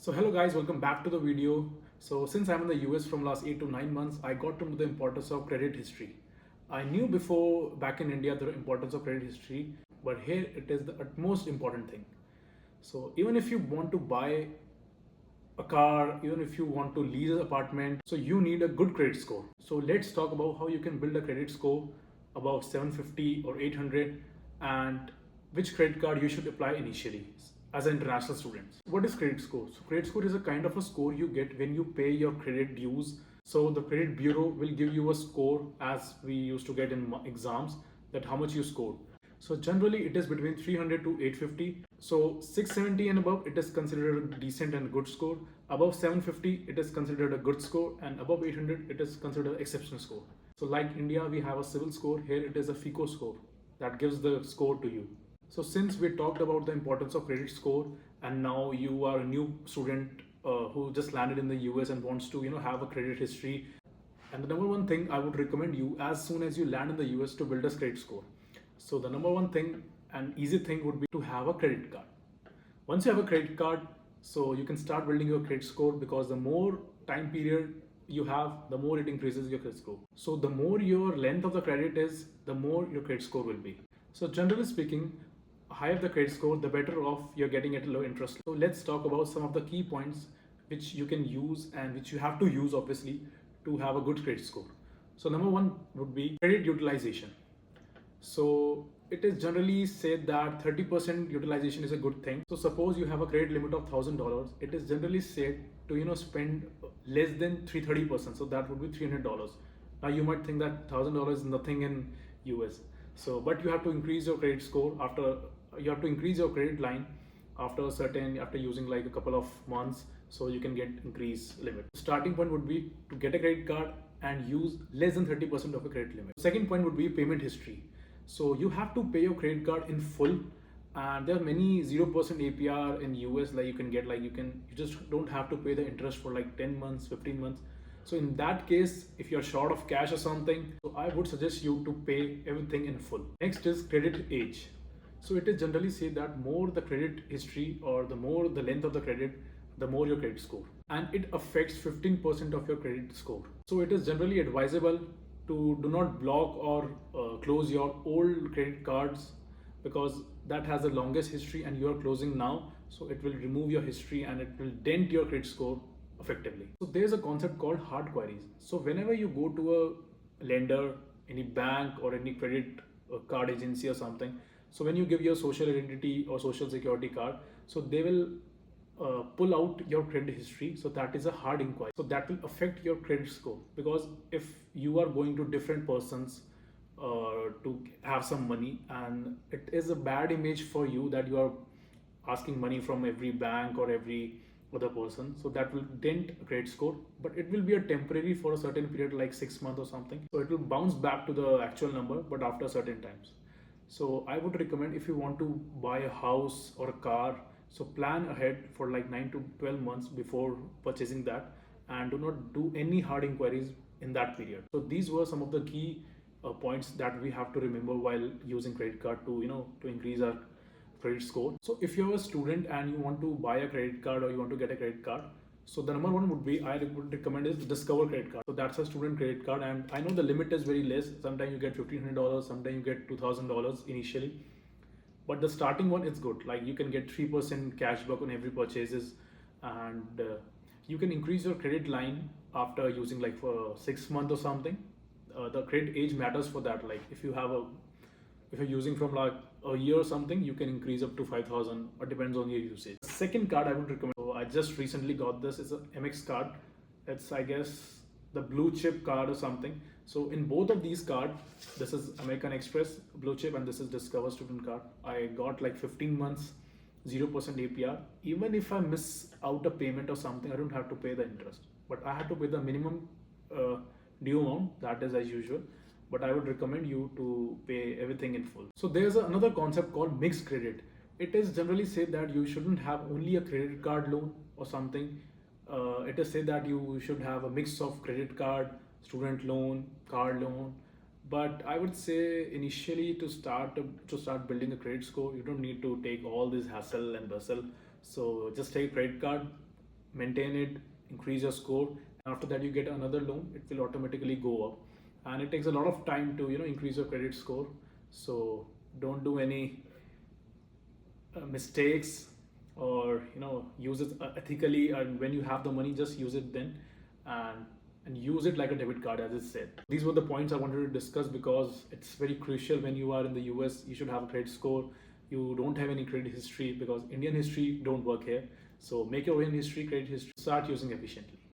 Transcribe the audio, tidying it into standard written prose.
So hello guys, welcome back to the video. So since I'm in the US from last 8 to 9 months, I got to know the importance of credit history. I knew before back in India the importance of credit history, but here it is the utmost important thing. So even if you want to buy a car, even if you want to lease an apartment, so you need a good credit score. So let's talk about how you can build a credit score about 750 or 800 and which credit card you should apply initially as an international student. What is credit score? So credit score is a kind of a score you get when you pay your credit dues. So the credit bureau will give you a score as we used to get in exams, that how much you scored. So generally it is between 300 to 850. So 670 and above, it is considered a decent and good score. Above 750, it is considered a good score, and above 800, it is considered an exceptional score. So like India, we have a civil score. Here it is a FICO score that gives the score to you. So since we talked about the importance of credit score, and now you are a new student who just landed in the US and wants to have a credit history, and the number one thing I would recommend you as soon as you land in the US to build a credit score. So the number one thing and easy thing would be to have a credit card. Once you have a credit card, so you can start building your credit score, because the more time period you have, the more it increases your credit score. So the more your length of the credit is, the more your credit score will be. So generally speaking, higher the credit score, the better off you're getting at low interest. So let's talk about some of the key points which you can use and which you have to use obviously to have a good credit score. So number one would be credit utilization. So it is generally said that 30% utilization is a good thing. So suppose you have a credit limit of $1,000, it is generally said to spend less than 330%. So that would be $300. Now you might think that $1,000 is nothing in US. So but you have to increase your credit score after, you have to increase your credit line after using like a couple of months, so you can get increased limit. Starting point would be to get a credit card and use less than 30% of a credit limit. Second point would be payment history. So you have to pay your credit card in full, and there are many 0% APR in US. Like you can get, like you just don't have to pay the interest for like 10 months, 15 months. So in that case, if you're short of cash or something, so I would suggest you to pay everything in full. Next is credit age. So it is generally said that more the credit history or the more the length of the credit, the more your credit score, and it affects 15% of your credit score. So it is generally advisable to do not block or close your old credit cards, because that has the longest history and you are closing now, so it will remove your history and it will dent your credit score effectively. So there's a concept called hard queries. So whenever you go to a lender, any bank or any credit card agency or something, so when you give your social identity or social security card, so they will pull out your credit history. So that is a hard inquiry. So that will affect your credit score, because if you are going to different persons to have some money, and it is a bad image for you that you are asking money from every bank or every other person, so that will dent credit score, but it will be a temporary for a certain period like 6 months or something. So it will bounce back to the actual number, but after certain times. So I would recommend, if you want to buy a house or a car, so plan ahead for like 9 to 12 months before purchasing that, and do not do any hard inquiries in that period. So these were some of the key points that we have to remember while using credit card to increase our credit score. So if you're a student and you want to buy a credit card or you want to get a credit card, so the number one would be, I would recommend, is Discover credit card. So that's a student credit card, and I know the limit is very less. Sometimes you get $1,500, sometimes you get $2,000 initially, but the starting one is good. Like you can get 3% cashback on every purchases, and you can increase your credit line after using like for 6 months or something. The credit age matters for that. Like if you're using from like a year or something, you can increase up to 5,000, or depends on your usage. The second card I would recommend, so I just recently got this, is a Amex card. It's, I guess, the blue chip card or something. So in both of these cards, this is American Express blue chip and this is Discover student card. I got like 15 months 0% APR. Even if I miss out a payment or something, I don't have to pay the interest, but I have to pay the minimum due amount, that is as usual. But I would recommend you to pay everything in full. So there's another concept called mixed credit. It is generally said that you shouldn't have only a credit card loan or something. It is said that you should have a mix of credit card, student loan, car loan. But I would say initially to start building a credit score, you don't need to take all this hassle and bustle. So just take credit card, maintain it, increase your score, and after that you get another loan, it will automatically go up. And it takes a lot of time to increase your credit score. So don't do any mistakes, or use it ethically, and when you have the money, just use it then, and use it like a debit card, as it said. These were the points I wanted to discuss, because it's very crucial. When you are in the US, you should have a credit score. You don't have any credit history, because Indian history don't work here. So make your own history, credit history, start using efficiently.